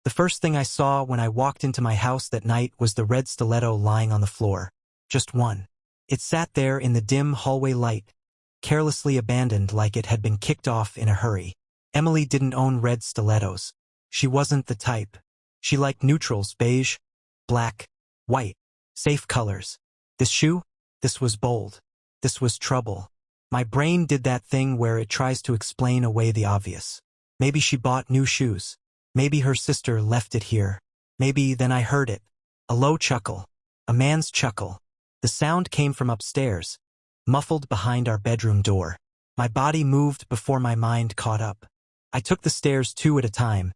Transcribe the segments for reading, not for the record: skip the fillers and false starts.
The first thing I saw when I walked into my house that night was the red stiletto lying on the floor. Just one. It sat there in the dim hallway light, carelessly abandoned like it had been kicked off in a hurry. Emily didn't own red stilettos. She wasn't the type. She liked neutrals, beige, black, white, safe colors. This shoe? This was bold. This was trouble. My brain did that thing where it tries to explain away the obvious. Maybe she bought new shoes. Maybe her sister left it here. Maybe then I heard it. A low chuckle. A man's chuckle. The sound came from upstairs, muffled behind our bedroom door. My body moved before my mind caught up. I took the stairs 2 at a time,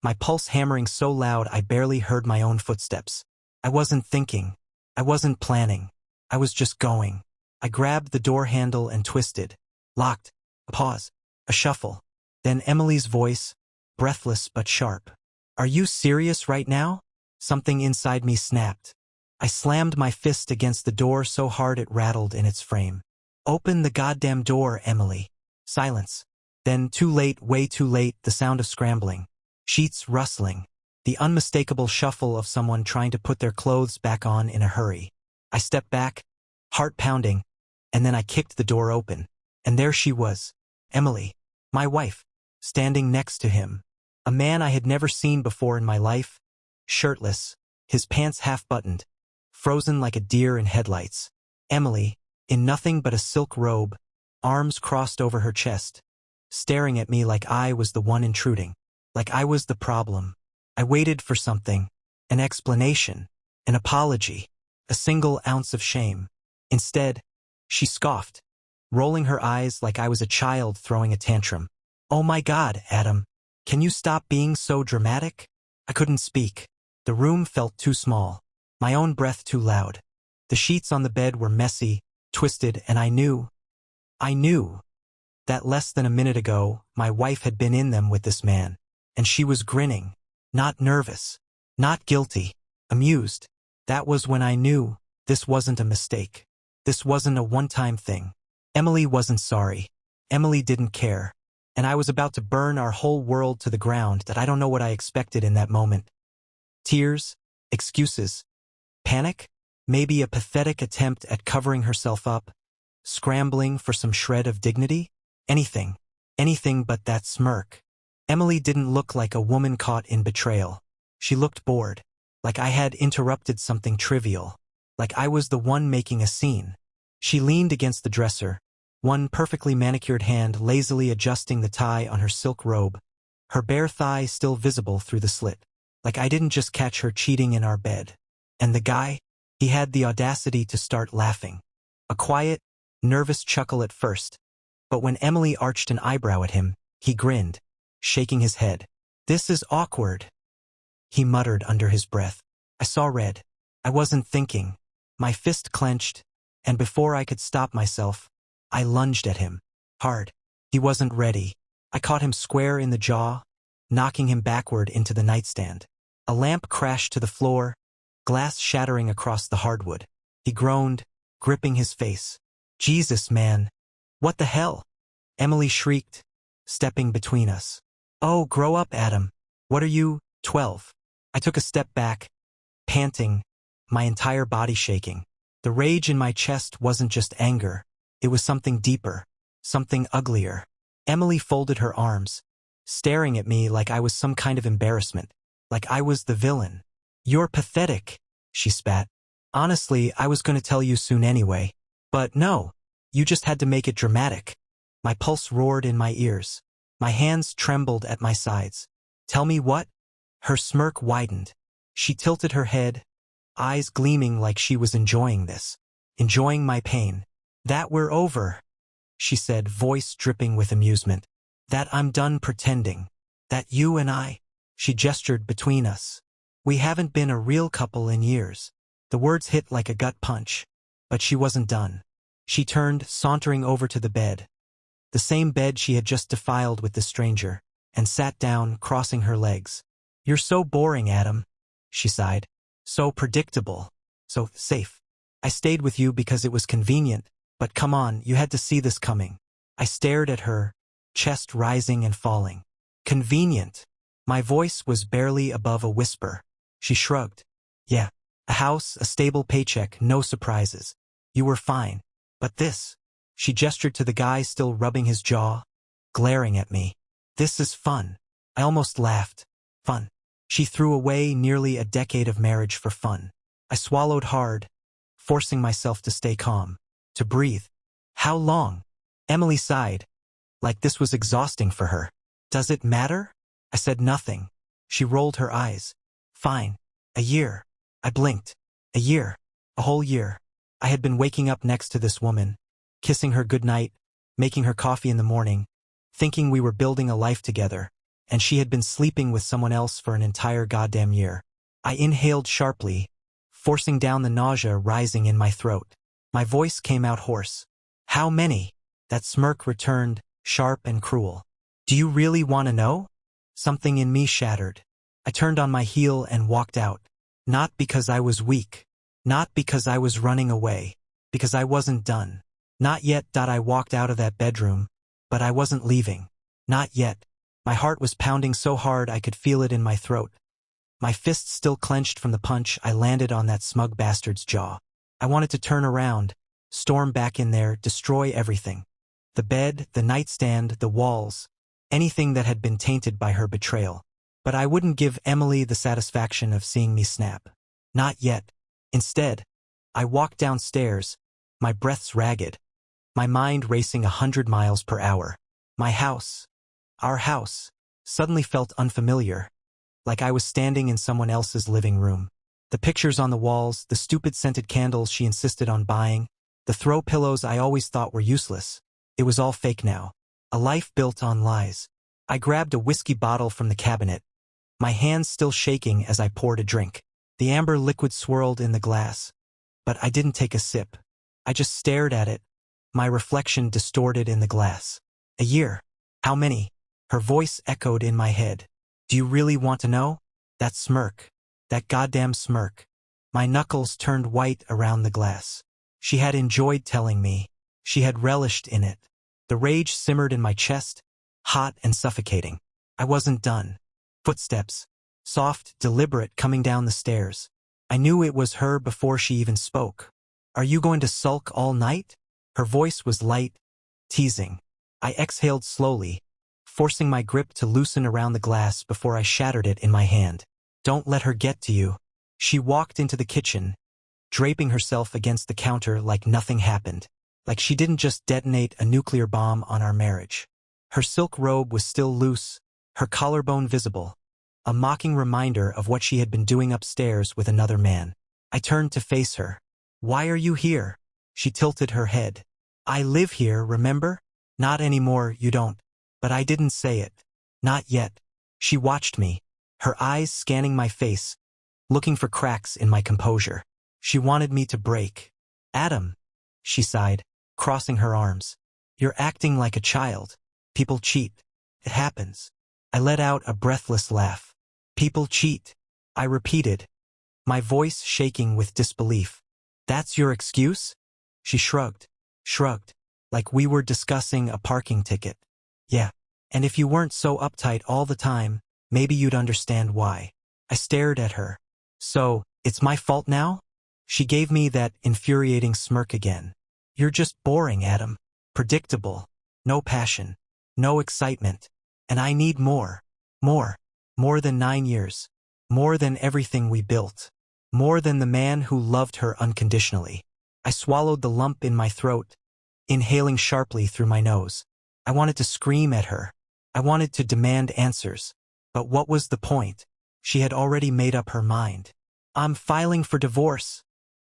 my pulse hammering so loud I barely heard my own footsteps. I wasn't thinking. I wasn't planning. I was just going. I grabbed the door handle and twisted. Locked. A pause. A shuffle. Then Emily's voice, breathless but sharp. "Are you serious right now?" Something inside me snapped. I slammed my fist against the door so hard it rattled in its frame. "Open the goddamn door, Emily." Silence. Then, too late, way too late, the sound of scrambling. Sheets rustling. The unmistakable shuffle of someone trying to put their clothes back on in a hurry. I stepped back, heart pounding, and then I kicked the door open. And there she was, Emily, my wife, standing next to him. A man I had never seen before in my life, shirtless, his pants half-buttoned, frozen like a deer in headlights. Emily, in nothing but a silk robe, arms crossed over her chest, staring at me like I was the one intruding, like I was the problem. I waited for something, an explanation, an apology, a single ounce of shame. Instead, she scoffed, rolling her eyes like I was a child throwing a tantrum. "Oh my God, Adam, can you stop being so dramatic?" I couldn't speak. The room felt too small, my own breath too loud. The sheets on the bed were messy, twisted, and I knew that less than a minute ago, my wife had been in them with this man, and she was grinning, not nervous, not guilty, amused. That was when I knew this wasn't a mistake. This wasn't a one-time thing. Emily wasn't sorry. Emily didn't care. And I was about to burn our whole world to the ground that I don't know what I expected in that moment. Tears, excuses, panic, maybe a pathetic attempt at covering herself up, scrambling for some shred of dignity. Anything but that smirk. Emily didn't look like a woman caught in betrayal. She looked bored, like I had interrupted something trivial, like I was the one making a scene. She leaned against the dresser, one perfectly manicured hand lazily adjusting the tie on her silk robe, her bare thigh still visible through the slit, like I didn't just catch her cheating in our bed. And the guy, he had the audacity to start laughing. A quiet, nervous chuckle at first, but when Emily arched an eyebrow at him, he grinned, shaking his head. "This is awkward," he muttered under his breath. I saw red. I wasn't thinking. My fist clenched, and before I could stop myself, I lunged at him. Hard. He wasn't ready. I caught him square in the jaw, knocking him backward into the nightstand. A lamp crashed to the floor, glass shattering across the hardwood. He groaned, gripping his face. "Jesus, man. What the hell?" Emily shrieked, stepping between us. "Oh, grow up, Adam. What are you, 12? I took a step back, panting, my entire body shaking. The rage in my chest wasn't just anger. It was something deeper, something uglier. Emily folded her arms, staring at me like I was some kind of embarrassment, like I was the villain. "You're pathetic," she spat. "Honestly, I was going to tell you soon anyway. But no, you just had to make it dramatic." My pulse roared in my ears. My hands trembled at my sides. "Tell me what?" Her smirk widened. She tilted her head, eyes gleaming like she was enjoying this, enjoying my pain. "That we're over," she said, voice dripping with amusement. "That I'm done pretending. That you and I," she gestured between us. "We haven't been a real couple in years." The words hit like a gut punch. But she wasn't done. She turned, sauntering over to the bed, the same bed she had just defiled with the stranger, and sat down, crossing her legs. "You're so boring, Adam," she sighed. "So predictable. So safe. I stayed with you because it was convenient, but come on, you had to see this coming." I stared at her, chest rising and falling. Convenient. My voice was barely above a whisper. She shrugged. Yeah. A house, a stable paycheck, no surprises. You were fine. But this. She gestured to the guy still rubbing his jaw, glaring at me. This is fun. I almost laughed. Fun. She threw away nearly a decade of marriage for fun. I swallowed hard, forcing myself to stay calm, to breathe. How long? Emily sighed, like this was exhausting for her. Does it matter? I said nothing. She rolled her eyes. Fine. A year. I blinked. A year. A whole year. I had been waking up next to this woman, kissing her goodnight, making her coffee in the morning, thinking we were building a life together, and she had been sleeping with someone else for an entire goddamn year. I inhaled sharply, forcing down the nausea rising in my throat. My voice came out hoarse. How many? That smirk returned, sharp and cruel. Do you really want to know? Something in me shattered. I turned on my heel and walked out. Not because I was weak. Not because I was running away. Because I wasn't done. Not yet. I walked out of that bedroom, but I wasn't leaving. Not yet. My heart was pounding so hard I could feel it in my throat. My fists still clenched from the punch I landed on that smug bastard's jaw. I wanted to turn around, storm back in there, destroy everything. The bed, the nightstand, the walls, anything that had been tainted by her betrayal. But I wouldn't give Emily the satisfaction of seeing me snap. Not yet. Instead, I walked downstairs, my breaths ragged, my mind racing 100 miles per hour. My house, our house, suddenly felt unfamiliar, like I was standing in someone else's living room. The pictures on the walls, the stupid scented candles she insisted on buying, the throw pillows I always thought were useless. It was all fake now. A life built on lies. I grabbed a whiskey bottle from the cabinet, my hands still shaking as I poured a drink. The amber liquid swirled in the glass, but I didn't take a sip. I just stared at it, my reflection distorted in the glass. A year. How many? Her voice echoed in my head. Do you really want to know? That smirk. That goddamn smirk. My knuckles turned white around the glass. She had enjoyed telling me. She had relished in it. The rage simmered in my chest, hot and suffocating. I wasn't done. Footsteps. Soft, deliberate, coming down the stairs. I knew it was her before she even spoke. Are you going to sulk all night? Her voice was light, teasing. I exhaled slowly, forcing my grip to loosen around the glass before I shattered it in my hand. Don't let her get to you. She walked into the kitchen, draping herself against the counter like nothing happened, like she didn't just detonate a nuclear bomb on our marriage. Her silk robe was still loose, her collarbone visible, a mocking reminder of what she had been doing upstairs with another man. I turned to face her. Why are you here? She tilted her head. I live here, remember? Not anymore, you don't. But I didn't say it. Not yet. She watched me, her eyes scanning my face, looking for cracks in my composure. She wanted me to break. Adam, she sighed, crossing her arms. You're acting like a child. People cheat. It happens. I let out a breathless laugh. People cheat. I repeated, my voice shaking with disbelief. That's your excuse? She shrugged, like we were discussing a parking ticket. Yeah, and if you weren't so uptight all the time, maybe you'd understand why. I stared at her. So, it's my fault now? She gave me that infuriating smirk again. You're just boring, Adam. Predictable. No passion. No excitement. And I need more. More. More than 9 years. More than everything we built. More than the man who loved her unconditionally. I swallowed the lump in my throat, inhaling sharply through my nose. I wanted to scream at her. I wanted to demand answers. But what was the point? She had already made up her mind. I'm filing for divorce,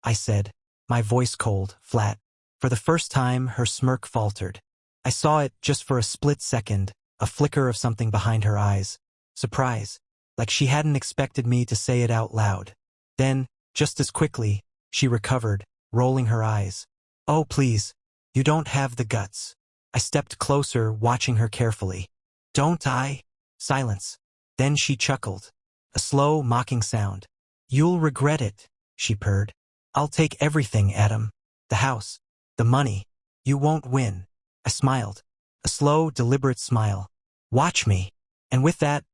I said, my voice cold, flat. For the first time, her smirk faltered. I saw it just for a split second, a flicker of something behind her eyes. Surprise, like she hadn't expected me to say it out loud. Then, just as quickly, she recovered, rolling her eyes. Oh, please, you don't have the guts. I stepped closer, watching her carefully. Don't I? Silence. Then she chuckled. A slow, mocking sound. You'll regret it, she purred. I'll take everything, Adam. The house. The money. You won't win. I smiled. A slow, deliberate smile. Watch me. And with that,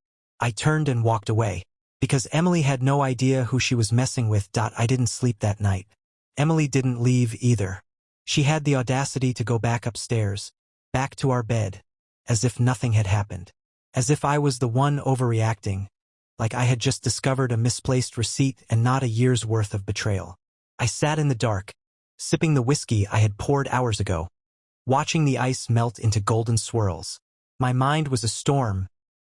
I turned and walked away. Because Emily had no idea who she was messing with. I didn't sleep that night. Emily didn't leave either. She had the audacity to go back upstairs, back to our bed, as if nothing had happened. As if I was the one overreacting, like I had just discovered a misplaced receipt and not a year's worth of betrayal. I sat in the dark, sipping the whiskey I had poured hours ago, watching the ice melt into golden swirls. My mind was a storm,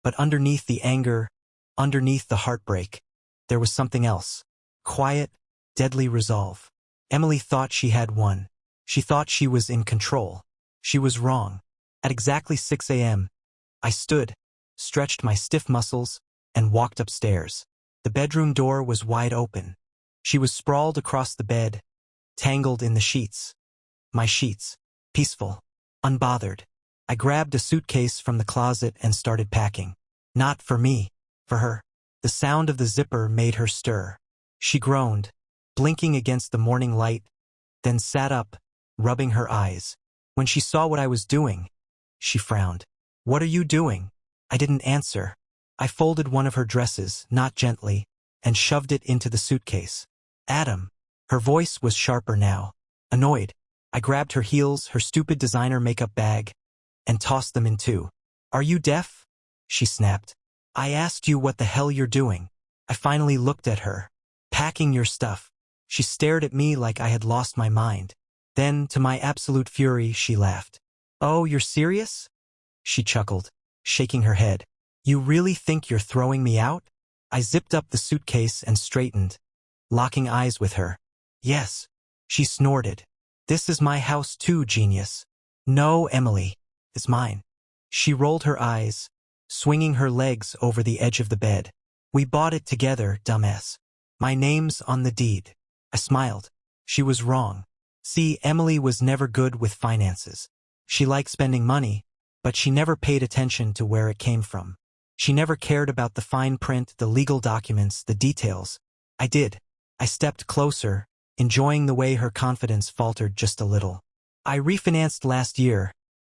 but underneath the anger, underneath the heartbreak, there was something else. Quiet, deadly resolve. Emily thought she had won. She thought she was in control. She was wrong. At exactly 6 a.m., I stood, stretched my stiff muscles, and walked upstairs. The bedroom door was wide open. She was sprawled across the bed, tangled in the sheets. My sheets, peaceful, unbothered. I grabbed a suitcase from the closet and started packing. Not for me, for her. The sound of the zipper made her stir. She groaned, blinking against the morning light, then sat up, rubbing her eyes. When she saw what I was doing, she frowned. "What are you doing?" I didn't answer. I folded one of her dresses, not gently, and shoved it into the suitcase. "Adam." Her voice was sharper now, annoyed. I grabbed her heels, her stupid designer makeup bag, and tossed them in two. "Are you deaf?" she snapped. "I asked you what the hell you're doing." I finally looked at her. "Packing your stuff." She stared at me like I had lost my mind. Then, to my absolute fury, she laughed. "Oh, you're serious?" She chuckled, shaking her head. "You really think you're throwing me out?" I zipped up the suitcase and straightened, locking eyes with her. "Yes," she snorted. "This is my house too, genius." "No, Emily. It's mine." She rolled her eyes, swinging her legs over the edge of the bed. "We bought it together, dumbass. My name's on the deed." I smiled. She was wrong. See, Emily was never good with finances. She liked spending money, but she never paid attention to where it came from. She never cared about the fine print, the legal documents, the details. I did. I stepped closer, enjoying the way her confidence faltered just a little. "I refinanced last year,"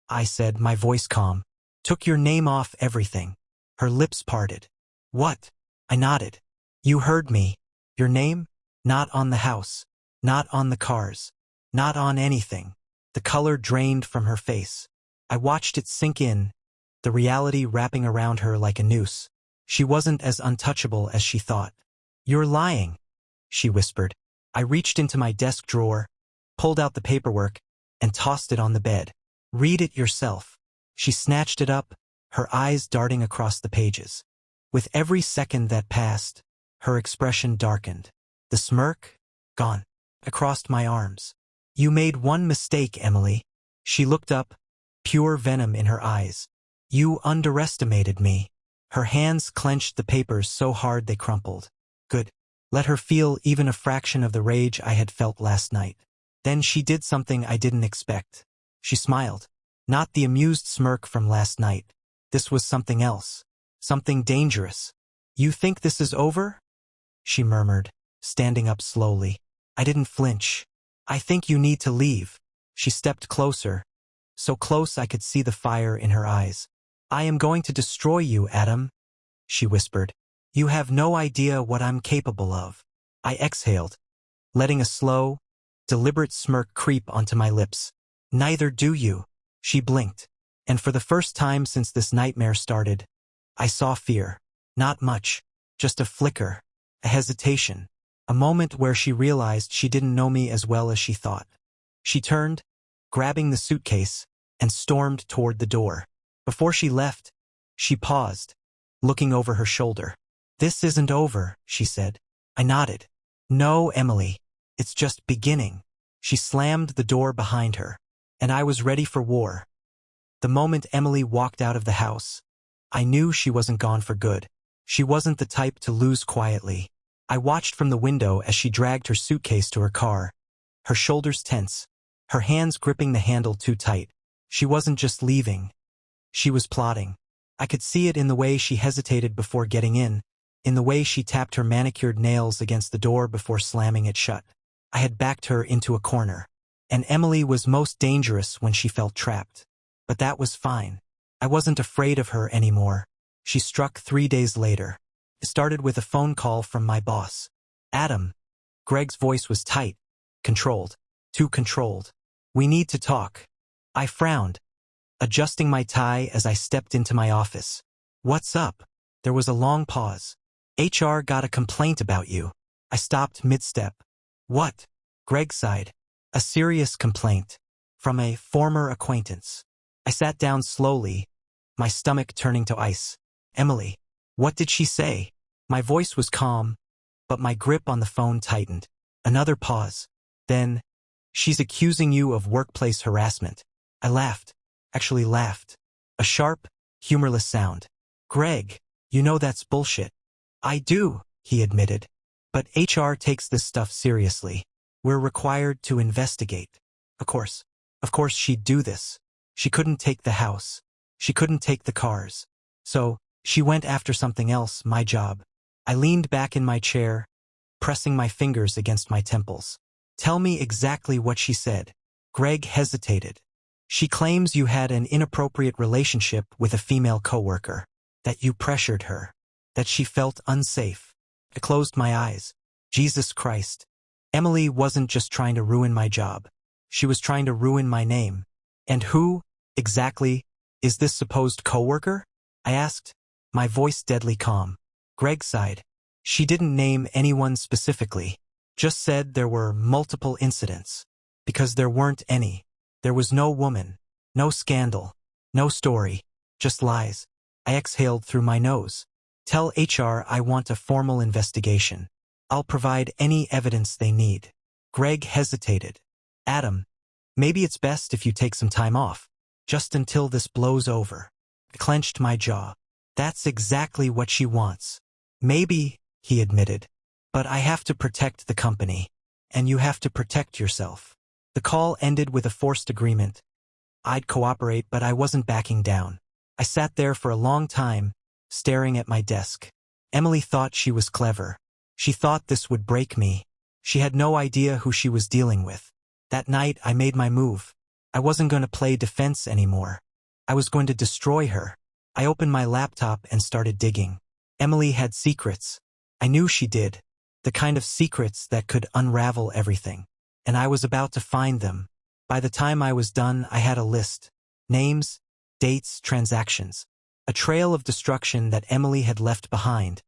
I said, my voice calm. "Took your name off everything." Her lips parted. "What?" I nodded. "You heard me. Your name? Not on the house. Not on the cars. Not on anything." The color drained from her face. I watched it sink in, the reality wrapping around her like a noose. She wasn't as untouchable as she thought. "You're lying," she whispered. I reached into my desk drawer, pulled out the paperwork, and tossed it on the bed. "Read it yourself." She snatched it up, her eyes darting across the pages. With every second that passed, her expression darkened. The smirk? Gone. I crossed my arms. "You made one mistake, Emily." She looked up, pure venom in her eyes. "You underestimated me." Her hands clenched the papers so hard they crumpled. Good. Let her feel even a fraction of the rage I had felt last night. Then she did something I didn't expect. She smiled. Not the amused smirk from last night. This was something else. Something dangerous. "You think this is over?" she murmured, standing up slowly. I didn't flinch. "I think you need to leave." She stepped closer, so close I could see the fire in her eyes. "I am going to destroy you, Adam," she whispered. "You have no idea what I'm capable of." I exhaled, letting a slow, deliberate smirk creep onto my lips. "Neither do you." She blinked, and for the first time since this nightmare started, I saw fear. Not much, just a flicker, a hesitation, a moment where she realized she didn't know me as well as she thought. She turned, grabbing the suitcase, and stormed toward the door. Before she left, she paused, looking over her shoulder. "This isn't over," she said. I nodded. "No, Emily, it's just beginning." She slammed the door behind her, and I was ready for war. The moment Emily walked out of the house, I knew she wasn't gone for good. She wasn't the type to lose quietly. I watched from the window as she dragged her suitcase to her car, her shoulders tense, her hands gripping the handle too tight. She wasn't just leaving. She was plotting. I could see it in the way she hesitated before getting in the way she tapped her manicured nails against the door before slamming it shut. I had backed her into a corner, and Emily was most dangerous when she felt trapped. But that was fine. I wasn't afraid of her anymore. She struck 3 days later. It started with a phone call from my boss. Adam. Greg's voice was tight, controlled, too controlled. We need to talk. I frowned, adjusting my tie as I stepped into my office. What's up? There was a long pause. HR got a complaint about you. I stopped mid-step. What? Greg sighed. A serious complaint. From a former acquaintance. I sat down slowly, my stomach turning to ice. Emily. What did she say? My voice was calm, but my grip on the phone tightened. Another pause. Then, she's accusing you of workplace harassment. I laughed. Actually laughed. A sharp, humorless sound. Greg, you know that's bullshit. I do, he admitted. But HR takes this stuff seriously. We're required to investigate. Of course she'd do this. She couldn't take the house. She couldn't take the cars. So, she went after something else, my job. I leaned back in my chair, pressing my fingers against my temples. Tell me exactly what she said. Greg hesitated. She claims you had an inappropriate relationship with a female coworker, that you pressured her, that she felt unsafe. I closed my eyes. Jesus Christ. Emily wasn't just trying to ruin my job. She was trying to ruin my name. And who, exactly, is this supposed coworker? I asked, my voice deadly calm. Greg sighed. She didn't name anyone specifically, just said there were multiple incidents. Because there weren't any. There was no woman, no scandal, no story, just lies. I exhaled through my nose. Tell HR I want a formal investigation. I'll provide any evidence they need. Greg hesitated. Adam, maybe it's best if you take some time off, just until this blows over. I clenched my jaw. That's exactly what she wants. Maybe, he admitted, but I have to protect the company, and you have to protect yourself. The call ended with a forced agreement. I'd cooperate, but I wasn't backing down. I sat there for a long time, staring at my desk. Emily thought she was clever. She thought this would break me. She had no idea who she was dealing with. That night, I made my move. I wasn't going to play defense anymore. I was going to destroy her. I opened my laptop and started digging. Emily had secrets. I knew she did. The kind of secrets that could unravel everything. And I was about to find them. By the time I was done, I had a list. Names, dates, transactions. A trail of destruction that Emily had left behind,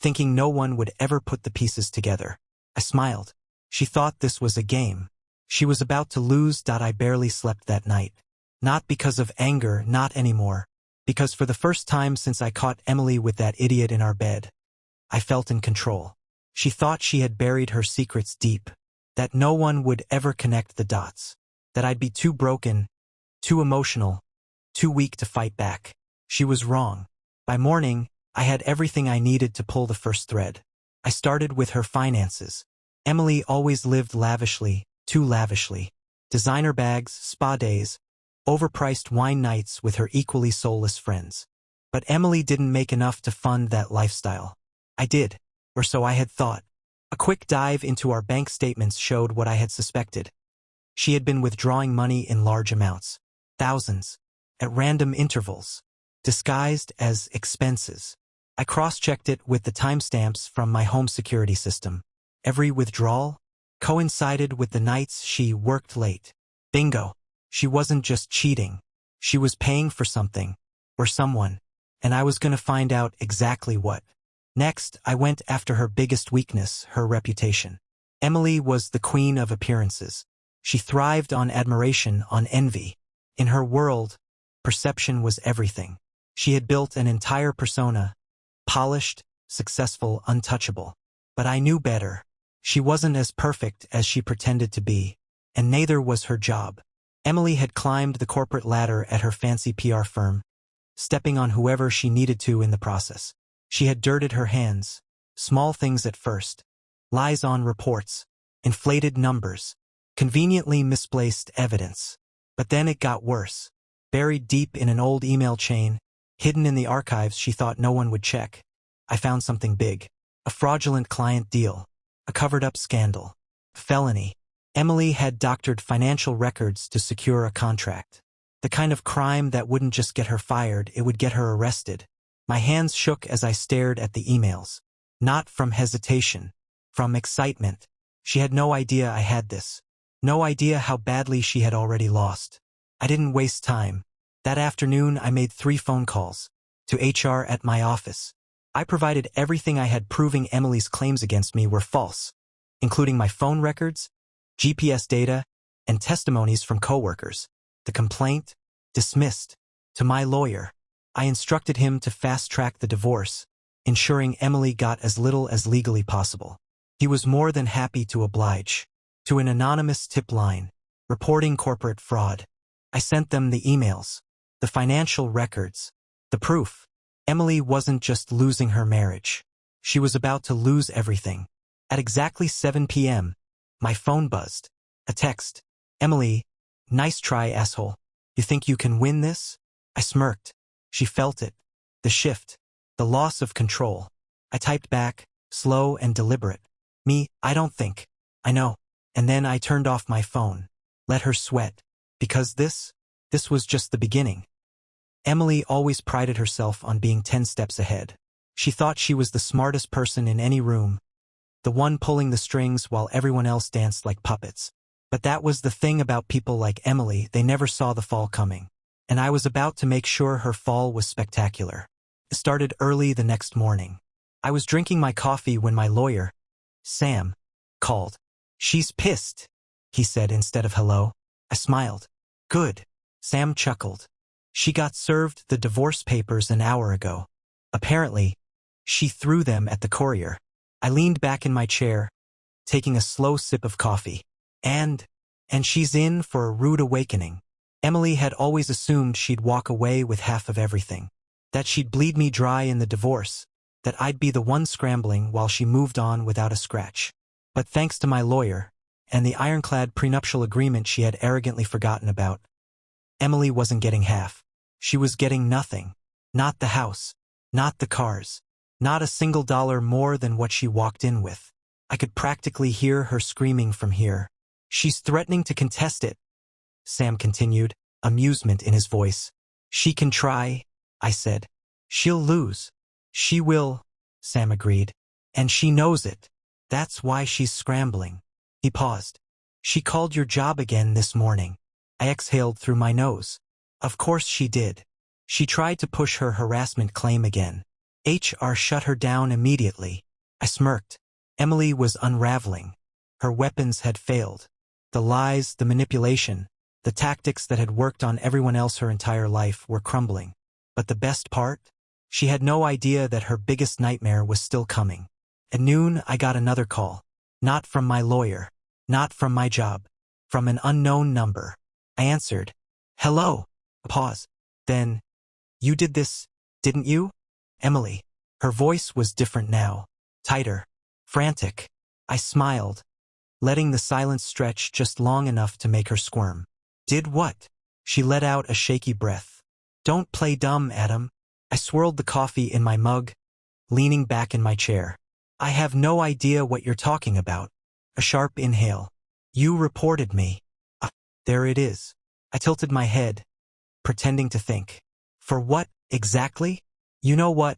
thinking no one would ever put the pieces together. I smiled. She thought this was a game. She was about to lose. I barely slept that night. Not because of anger, not anymore. Because for the first time since I caught Emily with that idiot in our bed, I felt in control. She thought she had buried her secrets deep. That no one would ever connect the dots. That I'd be too broken, too emotional, too weak to fight back. She was wrong. By morning, I had everything I needed to pull the first thread. I started with her finances. Emily always lived lavishly, too lavishly. Designer bags, spa days, overpriced wine nights with her equally soulless friends. But Emily didn't make enough to fund that lifestyle. I did, or so I had thought. A quick dive into our bank statements showed what I had suspected. She had been withdrawing money in large amounts, thousands, at random intervals, disguised as expenses. I cross-checked it with the timestamps from my home security system. Every withdrawal coincided with the nights she worked late. Bingo. She wasn't just cheating. She was paying for something, or someone, and I was going to find out exactly what. Next, I went after her biggest weakness, her reputation. Emily was the queen of appearances. She thrived on admiration, on envy. In her world, perception was everything. She had built an entire persona, polished, successful, untouchable. But I knew better. She wasn't as perfect as she pretended to be, and neither was her job. Emily had climbed the corporate ladder at her fancy PR firm, stepping on whoever she needed to in the process. She had dirted her hands, small things at first, lies on reports, inflated numbers, conveniently misplaced evidence. But then it got worse. Buried deep in an old email chain, hidden in the archives she thought no one would check, I found something big. A fraudulent client deal, a covered-up scandal, felony. Emily had doctored financial records to secure a contract. The kind of crime that wouldn't just get her fired, it would get her arrested. My hands shook as I stared at the emails. Not from hesitation. From excitement. She had no idea I had this. No idea how badly she had already lost. I didn't waste time. That afternoon I made 3 phone calls. To HR at my office. I provided everything I had proving Emily's claims against me were false, including my phone records, GPS data, and testimonies from coworkers. The complaint? Dismissed. To my lawyer. I instructed him to fast-track the divorce, ensuring Emily got as little as legally possible. He was more than happy to oblige. To an anonymous tip line, reporting corporate fraud. I sent them the emails, the financial records, the proof. Emily wasn't just losing her marriage. She was about to lose everything. At exactly 7 p.m., my phone buzzed. A text. Emily, nice try, asshole. You think you can win this? I smirked. She felt it. The shift. The loss of control. I typed back, slow and deliberate. Me, I don't think. I know. And then I turned off my phone. Let her sweat. Because this was just the beginning. Emily always prided herself on being 10 steps ahead. She thought she was the smartest person in any room, the one pulling the strings while everyone else danced like puppets. But that was the thing about people like Emily, they never saw the fall coming. And I was about to make sure her fall was spectacular. It started early the next morning. I was drinking my coffee when my lawyer, Sam, called. She's pissed, he said instead of hello. I smiled. Good. Sam chuckled. She got served the divorce papers an hour ago. Apparently, she threw them at the courier. I leaned back in my chair, taking a slow sip of coffee. And she's in for a rude awakening. Emily had always assumed she'd walk away with half of everything. That she'd bleed me dry in the divorce. That I'd be the one scrambling while she moved on without a scratch. But thanks to my lawyer, and the ironclad prenuptial agreement she had arrogantly forgotten about, Emily wasn't getting half. She was getting nothing. Not the house. Not the cars. Not a single dollar more than what she walked in with. I could practically hear her screaming from here. She's threatening to contest it, Sam continued, amusement in his voice. She can try, I said. She'll lose. She will, Sam agreed. And she knows it. That's why she's scrambling. He paused. She called your job again this morning. I exhaled through my nose. Of course she did. She tried to push her harassment claim again. HR shut her down immediately. I smirked. Emily was unraveling. Her weapons had failed. The lies, the manipulation, the tactics that had worked on everyone else her entire life were crumbling. But the best part? She had no idea that her biggest nightmare was still coming. At noon, I got another call. Not from my lawyer. Not from my job. From an unknown number. I answered. Hello. Pause. Then, you did this, didn't you? Emily. Her voice was different now. Tighter. Frantic. I smiled, letting the silence stretch just long enough to make her squirm. Did what? She let out a shaky breath. Don't play dumb, Adam. I swirled the coffee in my mug, leaning back in my chair. I have no idea what you're talking about. A sharp inhale. You reported me. There it is. I tilted my head, pretending to think. For what, exactly? You know what?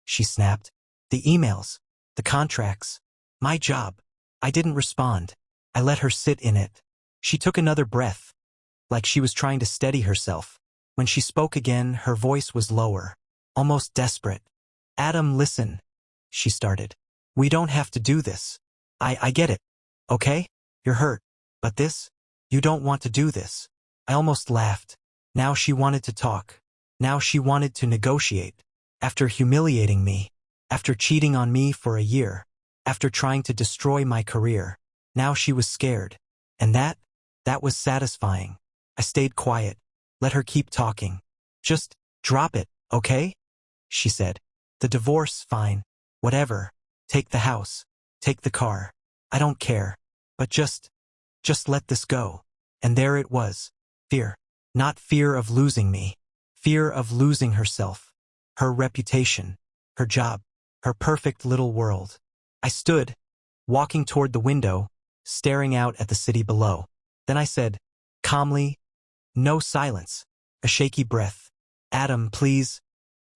She snapped. The emails. The contracts. My job. I didn't respond. I let her sit in it. She took another breath, like she was trying to steady herself. When she spoke again, her voice was lower, almost desperate. Adam, listen, she started. We don't have to do this. I get it. Okay? You're hurt. But this? You don't want to do this. I almost laughed. Now she wanted to talk. Now she wanted to negotiate. After humiliating me. After cheating on me for a year. After trying to destroy my career. Now she was scared. And that was satisfying. I stayed quiet. Let her keep talking. Just drop it, okay? She said. The divorce, fine. Whatever. Take the house. Take the car. I don't care. But just let this go. And there it was. Fear. Not fear of losing me. Fear of losing herself. Her reputation. Her job. Her perfect little world. I stood, walking toward the window, staring out at the city below. Then I said, calmly, no silence, a shaky breath. Adam, please.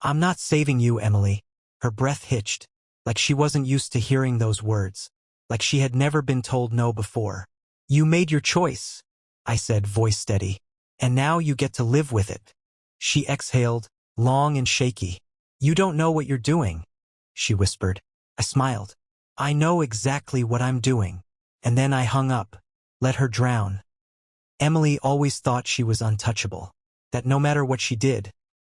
I'm not saving you, Emily. Her breath hitched, like she wasn't used to hearing those words, like she had never been told no before. You made your choice, I said, voice steady, and now you get to live with it. She exhaled, long and shaky. You don't know what you're doing, she whispered. I smiled. I know exactly what I'm doing. And then I hung up, let her drown. Emily always thought she was untouchable, that no matter what she did,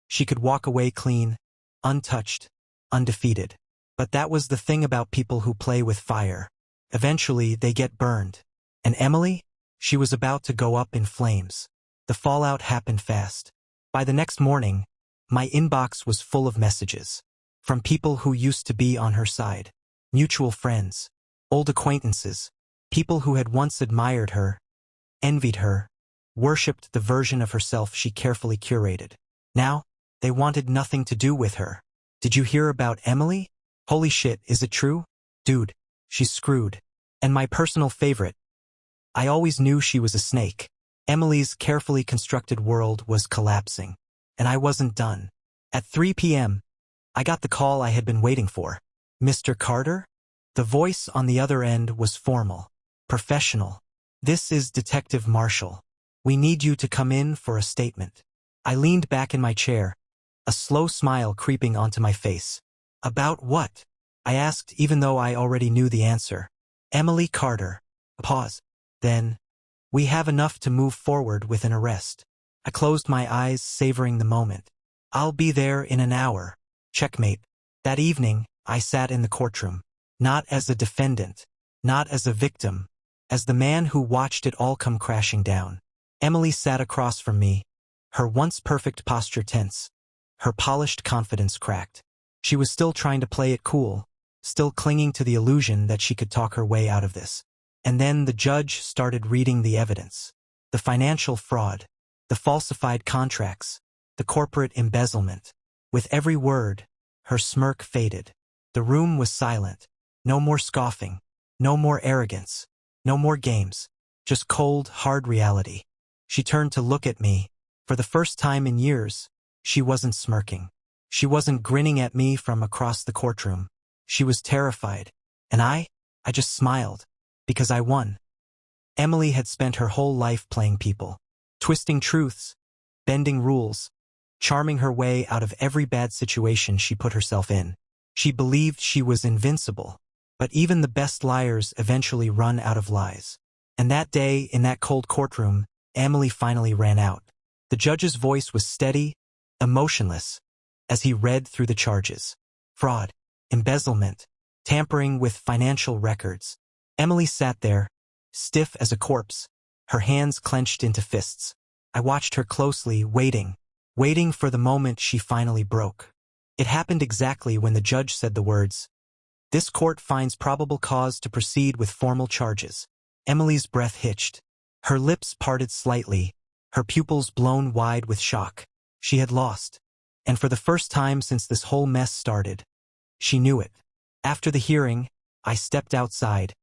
she could walk away clean, untouched, undefeated. But that was the thing about people who play with fire. Eventually, they get burned. And Emily? She was about to go up in flames. The fallout happened fast. By the next morning, my inbox was full of messages. From people who used to be on her side. Mutual friends. Old acquaintances. People who had once admired her, envied her, worshipped the version of herself she carefully curated. Now, they wanted nothing to do with her. Did you hear about Emily? Holy shit, is it true? Dude, she's screwed. And my personal favorite. I always knew she was a snake. Emily's carefully constructed world was collapsing. And I wasn't done. At 3 p.m., I got the call I had been waiting for. Mr. Carter? The voice on the other end was formal, professional. This is Detective Marshall. We need you to come in for a statement. I leaned back in my chair, a slow smile creeping onto my face. About what? I asked, even though I already knew the answer. Emily Carter. Pause. Then, we have enough to move forward with an arrest. I closed my eyes, savoring the moment. I'll be there in an hour. Checkmate. That evening, I sat in the courtroom. Not as a defendant. Not as a victim. As the man who watched it all come crashing down. Emily sat across from me, her once perfect posture tense, her polished confidence cracked. She was still trying to play it cool, still clinging to the illusion that she could talk her way out of this. And then the judge started reading the evidence. The financial fraud, the falsified contracts, the corporate embezzlement. With every word, her smirk faded. The room was silent. No more scoffing, no more arrogance, no more games, just cold, hard reality. She turned to look at me. For the first time in years, she wasn't smirking. She wasn't grinning at me from across the courtroom. She was terrified. And I just smiled. Because I won. Emily had spent her whole life playing people. Twisting truths. Bending rules. Charming her way out of every bad situation she put herself in. She believed she was invincible. But even the best liars eventually run out of lies. And that day, in that cold courtroom, Emily finally ran out. The judge's voice was steady, emotionless, as he read through the charges. Fraud, embezzlement, tampering with financial records. Emily sat there, stiff as a corpse, her hands clenched into fists. I watched her closely, waiting for the moment she finally broke. It happened exactly when the judge said the words, "This court finds probable cause to proceed with formal charges." Emily's breath hitched. Her lips parted slightly, her pupils blown wide with shock. She had lost. And for the first time since this whole mess started, she knew it. After the hearing, I stepped outside,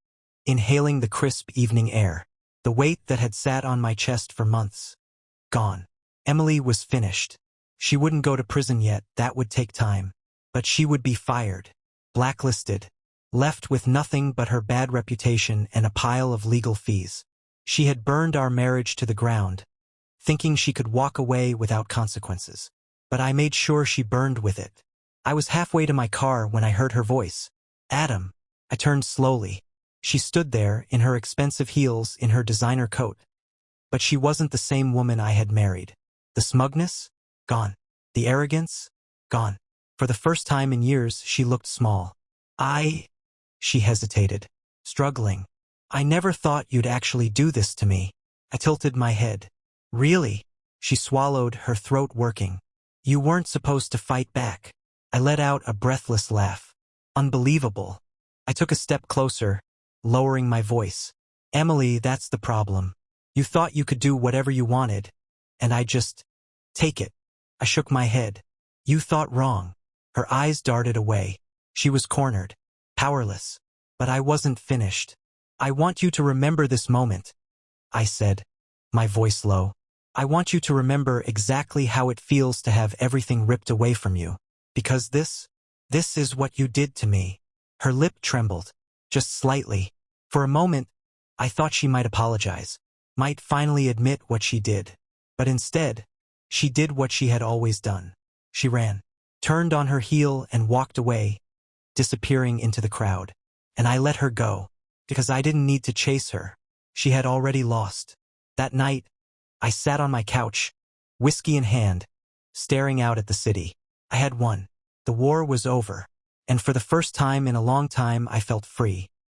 inhaling the crisp evening air. The weight that had sat on my chest for months. Gone. Emily was finished. She wouldn't go to prison yet, that would take time. But she would be fired. Blacklisted. Left with nothing but her bad reputation and a pile of legal fees. She had burned our marriage to the ground, thinking she could walk away without consequences. But I made sure she burned with it. I was halfway to my car when I heard her voice. Adam. I turned slowly. She stood there, in her expensive heels, in her designer coat. But she wasn't the same woman I had married. The smugness? Gone. The arrogance? Gone. For the first time in years, she looked small. She hesitated, struggling. I never thought you'd actually do this to me. I tilted my head. Really? She swallowed, her throat working. You weren't supposed to fight back. I let out a breathless laugh. Unbelievable. I took a step closer, lowering my voice. Emily, that's the problem. You thought you could do whatever you wanted, and I just take it. I shook my head. You thought wrong. Her eyes darted away. She was cornered, powerless. But I wasn't finished. I want you to remember this moment, I said, my voice low. I want you to remember exactly how it feels to have everything ripped away from you. Because this is what you did to me. Her lip trembled, just slightly. For a moment, I thought she might apologize, might finally admit what she did. But instead, she did what she had always done. She ran, turned on her heel and walked away, disappearing into the crowd. And I let her go, because I didn't need to chase her. She had already lost. That night, I sat on my couch, whiskey in hand, staring out at the city. I had won. The war was over. And for the first time in a long time I felt free.